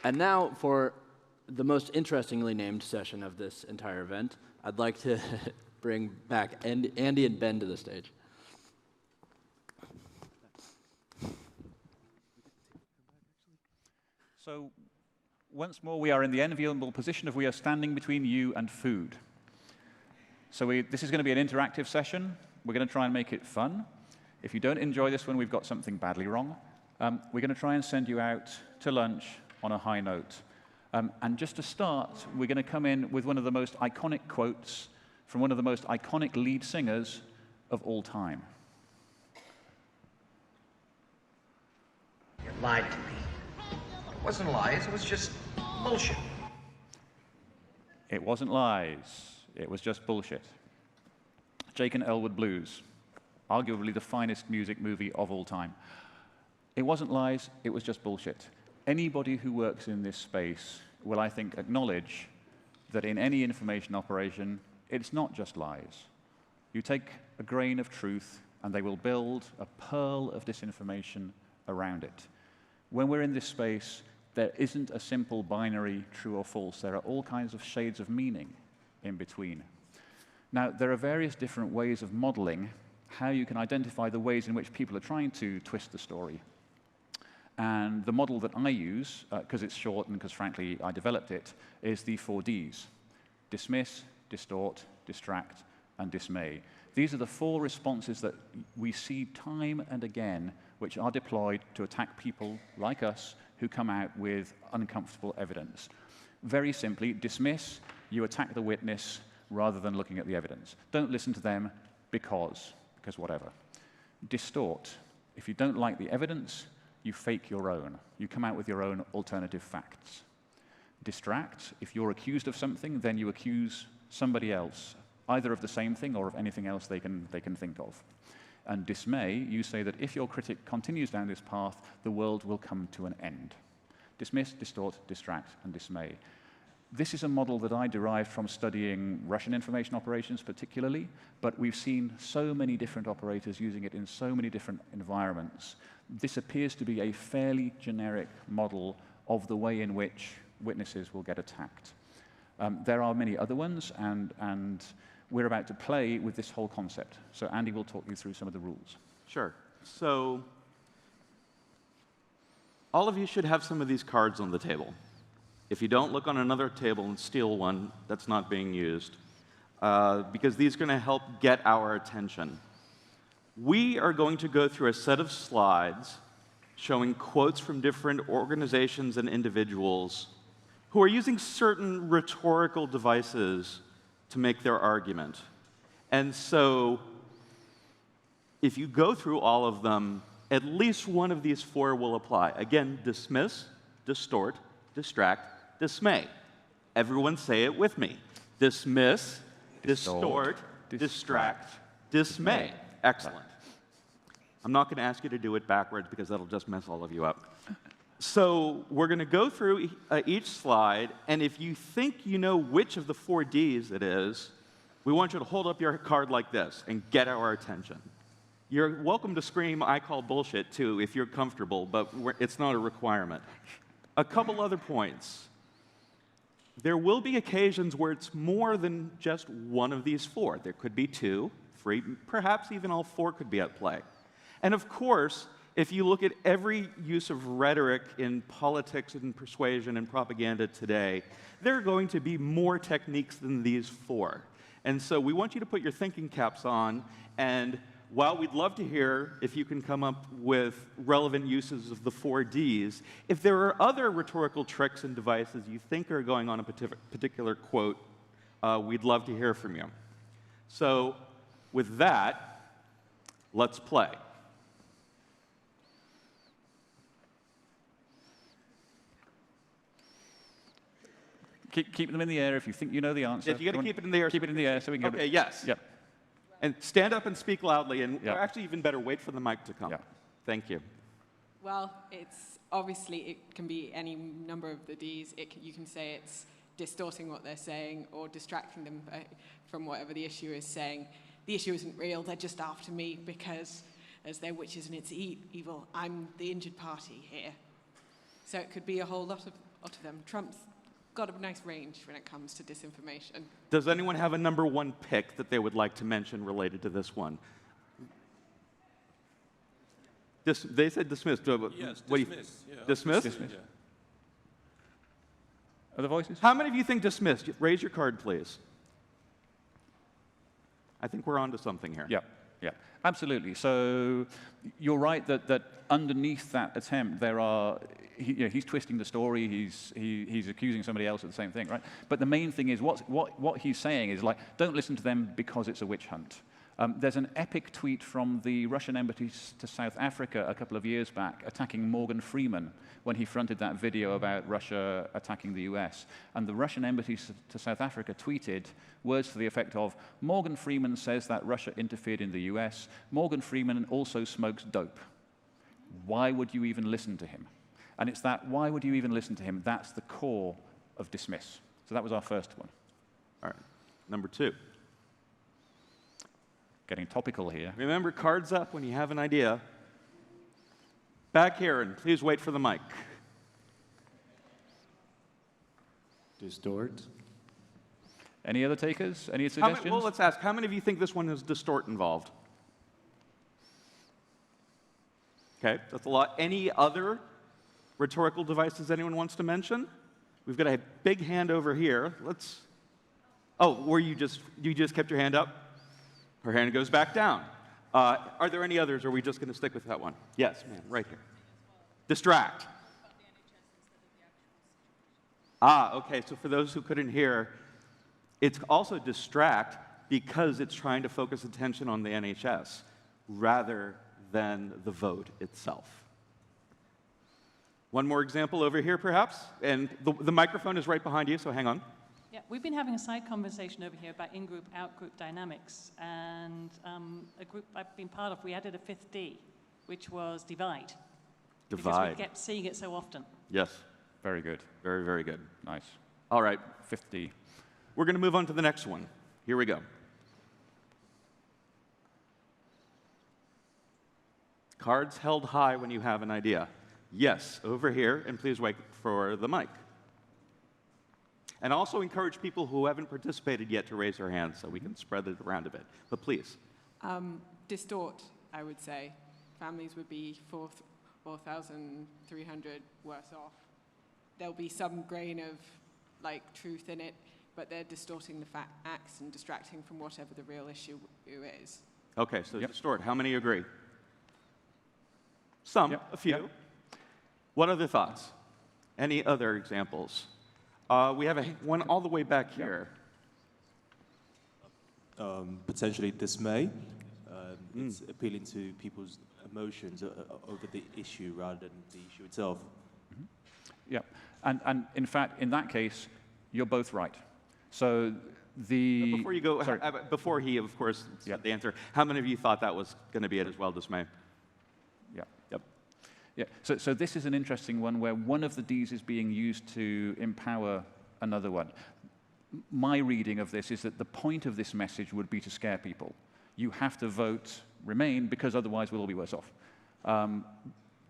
And now for the most interestingly named session of this entire event, I'd like to bring back Andy and Ben to the stage. So once more, we are in the enviable position of we are standing between you and food. So this is going to be an interactive session. We're going to try and make it fun. If you don't enjoy this one, we've got something badly wrong. We're going to try and send you out to lunch on a high note. And just to start, we're going to come in with one of the most iconic quotes from one of the most iconic lead singers of all time. You lied to me. It wasn't lies, it was just bullshit. It wasn't lies. It was just bullshit. Jake and Elwood Blues, arguably the finest music movie of all time. It wasn't lies, it was just bullshit. Anybody who works in this space will, I think, acknowledge that in any information operation, it's not just lies. You take a grain of truth, and they will build a pearl of disinformation around it. When we're in this space, there isn't a simple binary true or false. There are all kinds of shades of meaning in between. Now, there are various different ways of modeling how you can identify the ways in which people are trying to twist the story. And the model that I use, because it's short and because, frankly, I developed it, is the 4 Ds: dismiss, distort, distract, and dismay. These are the 4 responses that we see time and again, which are deployed to attack people like us who come out with uncomfortable evidence. Very simply, dismiss, you attack the witness rather than looking at the evidence. Don't listen to them because whatever. Distort, if you don't like the evidence, you fake your own. You come out with your own alternative facts. Distract, if you're accused of something, then you accuse somebody else, either of the same thing or of anything else they can think of. And dismay, you say that if your critic continues down this path, the world will come to an end. Dismiss, distort, distract, and dismay. This is a model that I derived from studying Russian information operations particularly, but we've seen so many different operators using it in so many different environments. This appears to be a fairly generic model of the way in which witnesses will get attacked. There are many other ones, and we're about to play with this whole concept. So Andy will talk you through some of the rules. Sure. So all of you should have some of these cards on the table. If you don't, look on another table and steal one that's not being used, because these are going to help get our attention. We are going to go through a set of slides showing quotes from different organizations and individuals who are using certain rhetorical devices to make their argument. And so if you go through all of them, at least one of these 4 will apply. Again, dismiss, distort, distract, dismay. Everyone say it with me. Dismiss, distort, distract, dismay. Excellent. I'm not going to ask you to do it backwards because that'll just mess all of you up. So we're going to go through each slide, and if you think you know which of the 4 Ds it is, we want you to hold up your card like this and get our attention. You're welcome to scream, "I call bullshit," too, if you're comfortable, but it's not a requirement. A couple other points. There will be occasions where it's more than just one of these 4. There could be 2, 3, perhaps even all 4 could be at play. And of course, if you look at every use of rhetoric in politics and persuasion and propaganda today, there are going to be more techniques than these 4. And so we want you to put your thinking caps on, and while we'd love to hear if you can come up with relevant uses of the 4 Ds, if there are other rhetorical tricks and devices you think are going on a particular quote, we'd love to hear from you. So with that, let's play. Keep them in the air if you think you know the answer. Yeah, you got to keep it in the air. Keep it in the air so we can Okay, yes. Yep. And stand up and speak loudly, and Yep. actually even better, wait for the mic to come. Yep. Thank you. Well, it's obviously, it can be any number of the Ds. You can say it's distorting what they're saying or distracting them from whatever the issue is saying. The issue isn't real, they're just after me because as they're witches and it's evil, I'm the injured party here. So it could be a whole lot of lot of them. Trump's got a nice range when it comes to disinformation. Does anyone have a number one pick that they would like to mention related to this one? They said dismissed. Yes, what dismiss. Yeah, dismiss? Dismiss. Yeah. Other voices? How many of you think dismissed? Raise your card, please. I think we're onto something here. Yeah, yeah, absolutely. So you're right that underneath that attempt, there are, he's twisting the story, he's accusing somebody else of the same thing, right? But the main thing is what he's saying is like, don't listen to them because it's a witch hunt. There's an epic tweet from the Russian embassy to South Africa a couple of years back attacking Morgan Freeman when he fronted that video about Russia attacking the US. And the Russian embassy to South Africa tweeted words to the effect of, Morgan Freeman says that Russia interfered in the US. Morgan Freeman also smokes dope. Why would you even listen to him? And it's that, why would you even listen to him? That's the core of dismiss. So that was our first one. All right. Number two. Getting topical here. Remember, cards up when you have an idea. Back here, and please wait for the mic. Distort. Any other takers? Any suggestions? Well, let's ask, how many of you think this one has distort involved? Okay, that's a lot. Any other rhetorical devices anyone wants to mention? We've got a big hand over here. Let's. Oh, were you just kept your hand up? Her hand goes back down. Are there any others, or are we just going to stick with that one? Yes, ma'am, right here. Distract. Okay, so for those who couldn't hear, it's also distract because it's trying to focus attention on the NHS rather than the vote itself. One more example over here, perhaps, and the microphone is right behind you, so hang on. Yeah, we've been having a side conversation over here about in-group, out-group dynamics, and a group I've been part of, we added a fifth D, which was divide. Because Divide. we kept seeing it so often. Yes, Very good. very, very good. Nice. All right, 50. we're going to move on to the next one. Here we go. Cards held high when you have an idea. Yes, over here, and please wait for the mic. And also encourage people who haven't participated yet to raise their hands so we can spread it around a bit. But please. Distort, I would say. Families would be 4,300 worse off. There'll be some grain of truth in it, but they're distorting the facts and distracting from whatever the real issue is. Okay, so Yep. distort. How many agree? Some, Yep. a few. Yep. What other thoughts? Any other examples? We have one all the way back here. Potentially dismay. It's appealing to people's emotions over the issue rather than the issue itself. Yeah, and in fact, in that case, you're both right. So the Before you go, sorry. before he, of course, said Yep. the answer, how many of you thought that was going to be it as well, dismay? Yeah. Yep. Yeah. So this is an interesting one where one of the Ds is being used to empower another one. My reading of this is that the point of this message would be to scare people. You have to vote Remain because otherwise we'll all be worse off.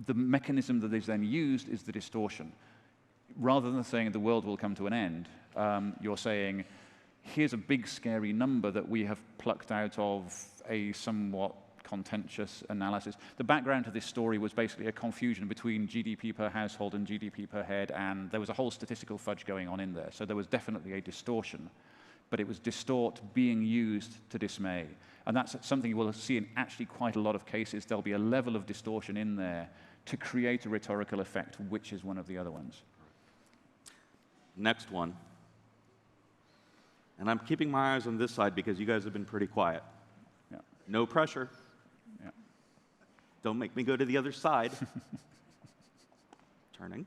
The mechanism that is then used is the distortion. Rather than saying the world will come to an end, you're saying, here's a big scary number that we have plucked out of a somewhat contentious analysis. The background to this story was basically a confusion between GDP per household and GDP per head, and there was a whole statistical fudge going on in there. So there was definitely a distortion, but it was distort being used to dismay. And that's something you will see in actually quite a lot of cases. There'll be a level of distortion in there to create a rhetorical effect, which is one of the other ones. Next one. And I'm keeping my eyes on this side because you guys have been pretty quiet. Yeah. No pressure. Yeah. Don't make me go to the other side. Turning.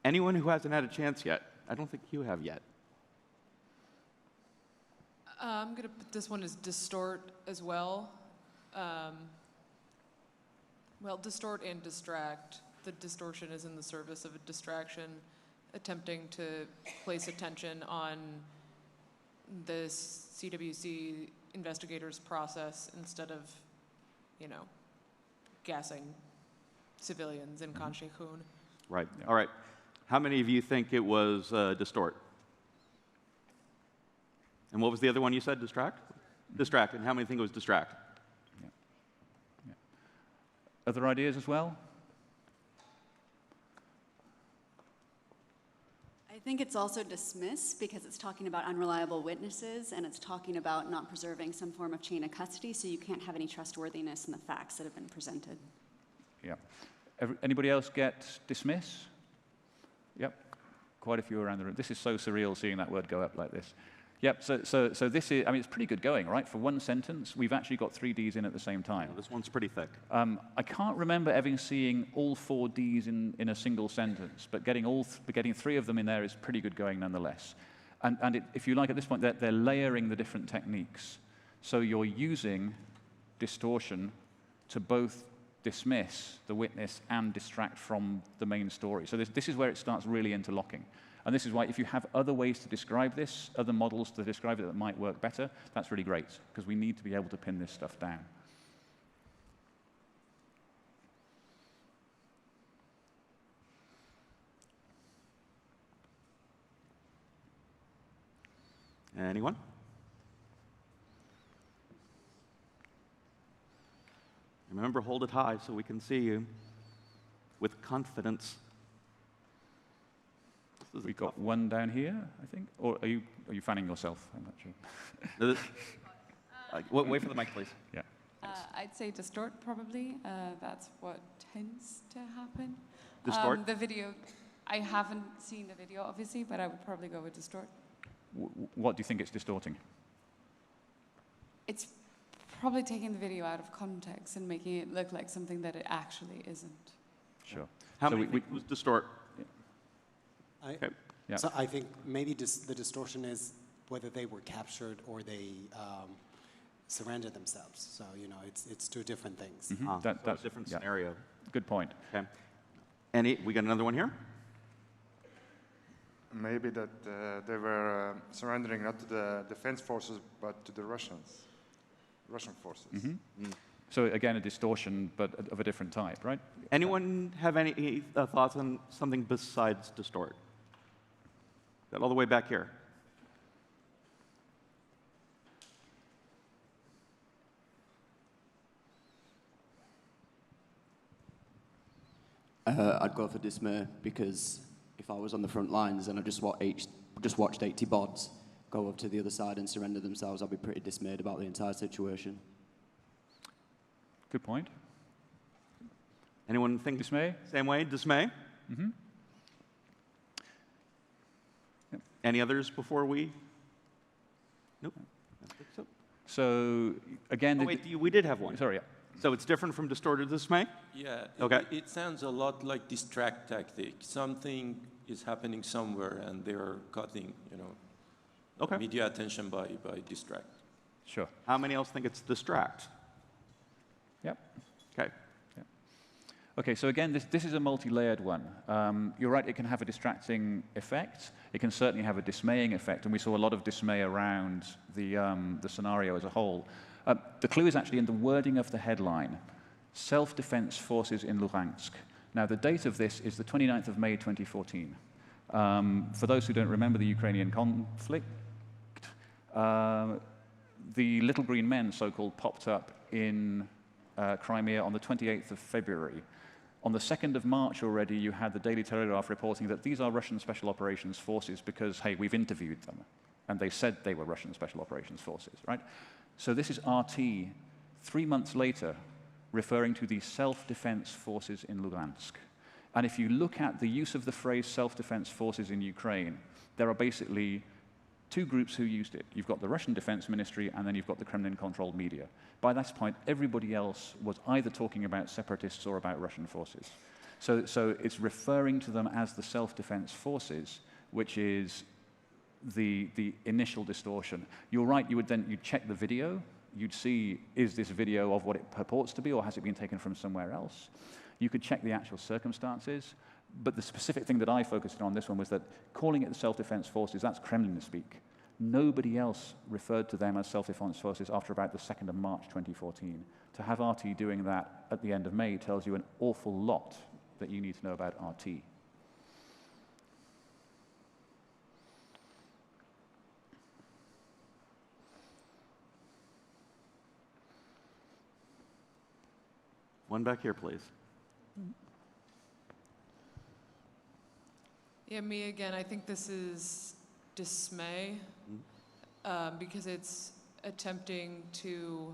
Anyone who hasn't had a chance yet? I don't think you have yet. I'm going to put this one as distort as well. Well, distort and distract. The distortion is in the service of a distraction, attempting to place attention on the CWC investigators' process instead of, gassing civilians in Khan Sheikhoun. Right. Yeah. All right. How many of you think it was distort? And what was the other one you said? Distract? Distract. And how many think it was distract? Yeah. Yeah. Other ideas as well? I think it's also dismiss because it's talking about unreliable witnesses and it's talking about not preserving some form of chain of custody, so you can't have any trustworthiness in the facts that have been presented. Yeah. Anybody else get dismiss? Yep. Quite a few around the room. This is so surreal seeing that word go up like this. Yep. So this is, I mean, it's pretty good going, right? For one sentence, we've actually got 3 Ds in at the same time. Yeah, this one's pretty thick. I can't remember ever seeing all 4 Ds in a single sentence, but getting 3 of them in there is pretty good going nonetheless. And if you like, at this point, they're layering the different techniques. So you're using distortion to both dismiss the witness and distract from the main story. So this is where it starts really interlocking. And this is why if you have other ways to describe this, other models to describe it that might work better, that's really great, because we need to be able to pin this stuff down. Anyone? Remember, hold it high so we can see you with confidence. We've got one down here, I think. Or are you fanning yourself? I'm not sure. Wait for the mic, please. Yeah. I'd say distort, probably. That's what tends to happen. Distort? The video, I haven't seen the video, obviously, but I would probably go with distort. What do you think it's distorting? It's probably taking the video out of context and making it look like something that it actually isn't. Sure. How many think it was distort? Yeah. Yeah. So I think maybe the distortion is whether they were captured or they surrendered themselves. So, you know, it's 2 different things. Mm-hmm. That's a different scenario. Good point. Okay. We got another one here? Maybe that they were surrendering not to the defense forces, but to the Russian forces. Mm-hmm. So again, a distortion, but of a different type, right? Anyone have any thoughts on something besides distort? All the way back here. I'd go for dismay because if I was on the front lines and I just watched 80 bods go over to the other side and surrender themselves, I'd be pretty dismayed about the entire situation. Good point. Anyone think dismay? Same way, dismay? Mm-hmm. Yep. Any others before we? Nope. I don't think so. So again, wait, we did have one. Sorry. Yeah. So it's different from distorted dismay? Yeah. Okay. It sounds a lot like distract tactic. Something is happening somewhere, and they're cutting, media attention by distract. Sure. How many else think it's distract? Yep. Okay. Yep. Okay, so again, this is a multi-layered one. You're right, it can have a distracting effect. It can certainly have a dismaying effect, and we saw a lot of dismay around the scenario as a whole. The clue is actually in the wording of the headline, Self-Defense Forces in Luhansk. Now, the date of this is the 29th of May, 2014. For those who don't remember the Ukrainian conflict, the little green men, so-called, popped up in Crimea on the 28th of February. On the 2nd of March already, you had the Daily Telegraph reporting that these are Russian Special Operations Forces because, hey, we've interviewed them. And they said they were Russian Special Operations Forces, right? So this is RT, 3 months later, referring to the self-defense forces in Luhansk. And if you look at the use of the phrase self-defense forces in Ukraine, there are basically 2 groups who used it. You've got the Russian Defense Ministry, and then you've got the Kremlin-controlled media. By that point, everybody else was either talking about separatists or about Russian forces. So it's referring to them as the self-defense forces, which is the initial distortion. You're right, you'd check the video. You'd see, is this video of what it purports to be, or has it been taken from somewhere else? You could check the actual circumstances. But the specific thing that I focused on this one was that calling it the self-defense forces, that's Kremlin speak. Nobody else referred to them as self-defense forces after about the 2nd of March 2014. To have RT doing that at the end of May tells you an awful lot that you need to know about RT. One back here, please. Yeah, me again. I think this is dismay because it's attempting to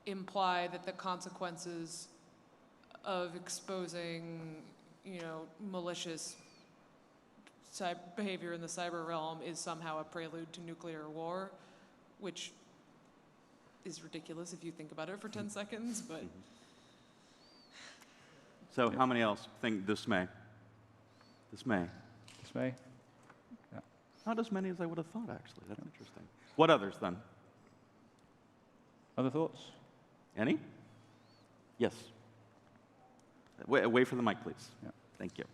imply that the consequences of exposing, malicious behavior in the cyber realm is somehow a prelude to nuclear war, which is ridiculous if you think about it for 10 seconds, but... So how many else think dismay? Dismay. Dismay? Yeah. Not as many as I would have thought, actually. That's interesting. What others, then? Other thoughts? Any? Yes. Wait for the mic, please. Yeah. Thank you.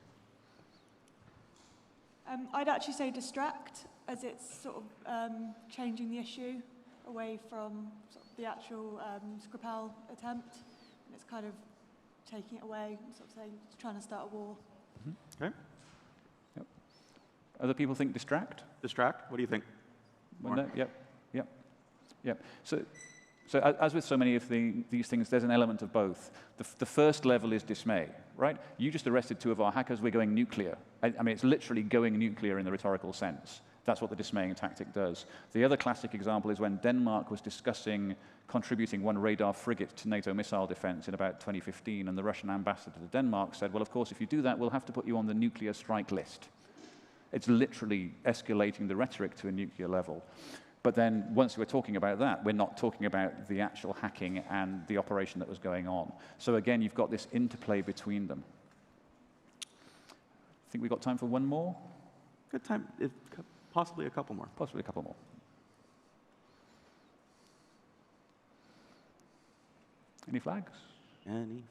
I'd actually say distract, as it's sort of changing the issue away from sort of the actual Skripal attempt, and it's kind of taking it away, and sort of saying, trying to start a war. Okay. Yep. Other people think distract? Distract? What do you think? No? Yep. So as with so many of these things, there's an element of both. The first level is dismay, right? You just arrested 2 of our hackers, we're going nuclear. I mean, it's literally going nuclear in the rhetorical sense. That's what the dismaying tactic does. The other classic example is when Denmark was discussing contributing 1 radar frigate to NATO missile defense in about 2015, and the Russian ambassador to Denmark said, well, of course, if you do that, we'll have to put you on the nuclear strike list. It's literally escalating the rhetoric to a nuclear level. But then once we're talking about that, we're not talking about the actual hacking and the operation that was going on. So again, you've got this interplay between them. I think we've got time for one more. Good time. Possibly a couple more. Possibly a couple more. Any flags? Any?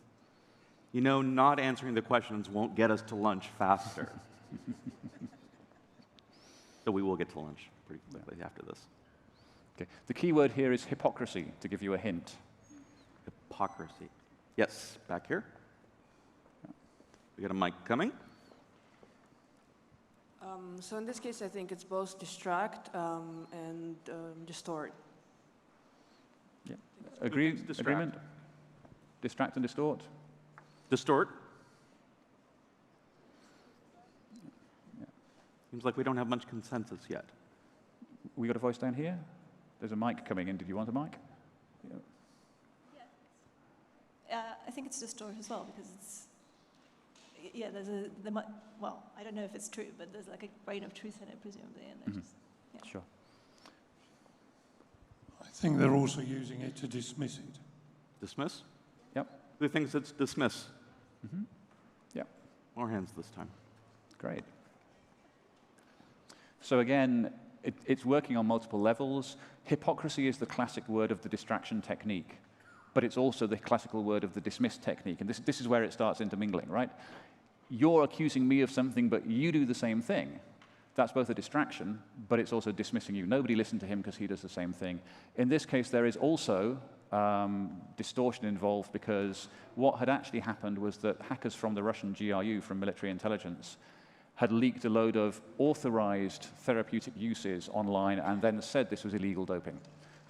Not answering the questions won't get us to lunch faster. So we will get to lunch pretty quickly after this. Okay. The key word here is hypocrisy, to give you a hint. Hypocrisy. Yes, back here. We got a mic coming. So in this case, I think it's both distract and distort. Yeah. Agreement? Distract and distort? Distort. Yeah. Seems like we don't have much consensus yet. We got a voice down here? There's a mic coming in. Did you want a mic? Yeah. I think it's distort as well, because it's, well, I don't know if it's true, but there's like a grain of truth in it, presumably, and just, Sure. I think they're also using it to dismiss it. Dismiss? Yep. Who thinks it's dismiss? Yep. More hands this time. Great. So again, it's working on multiple levels. Hypocrisy is the classic word of the distraction technique, but it's also the classical word of the dismiss technique. And this is where it starts intermingling, right? You're accusing me of something, but you do the same thing. That's both a distraction, but it's also dismissing you. Nobody listened to him because he does the same thing. In this case, there is also distortion involved, because what had actually happened was that hackers from the Russian GRU, from military intelligence, had leaked a load of authorized therapeutic uses online and then said this was illegal doping.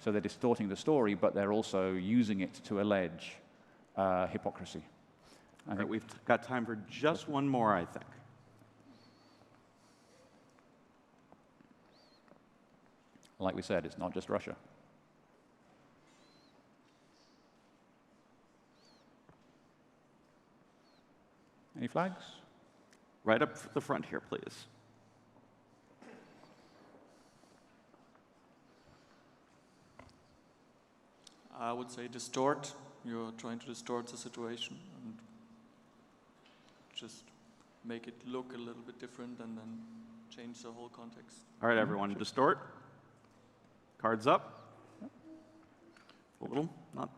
So they're distorting the story, but they're also using it to allege hypocrisy. All right, we've got time for just one more, I think. Like we said, it's not just Russia. Any flags? Right up the front here, please. I would say distort. You're trying to distort the situation and just make it look a little bit different and then change the whole context. All right, everyone, distort. Cards up. A little, not.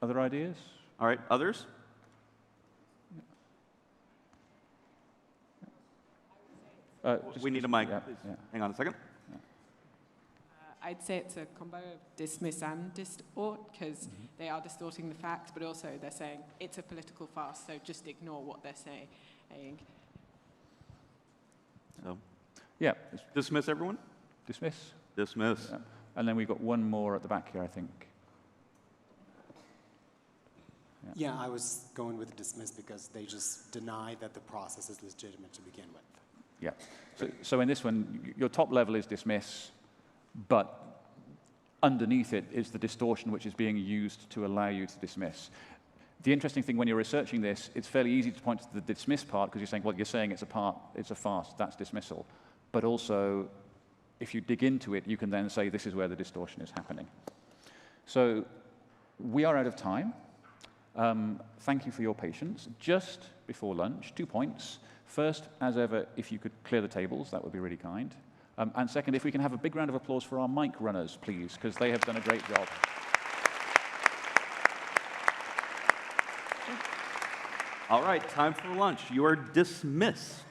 Other ideas? All right, others? We need a mic. Please. Hang on a second. I'd say it's a combo of dismiss and distort, because they are distorting the facts, but also they're saying it's a political farce, so just ignore what they're saying. So, yeah. Dismiss everyone? Dismiss. Dismiss. Yeah. And then we've got one more at the back here, I think. Yeah, I was going with dismiss because they just deny that the process is legitimate to begin with. Yeah. So in this one, your top level is dismiss, but underneath it is the distortion which is being used to allow you to dismiss. The interesting thing when you're researching this, it's fairly easy to point to the dismiss part because you're saying, well, you're saying it's a farce, that's dismissal. But also, if you dig into it, you can then say this is where the distortion is happening. So we are out of time. Thank you for your patience. Just before lunch, 2 points. First, as ever, if you could clear the tables, that would be really kind. And second, if we can have a big round of applause for our mic runners, please, because they have done a great job. All right, time for lunch. You are dismissed.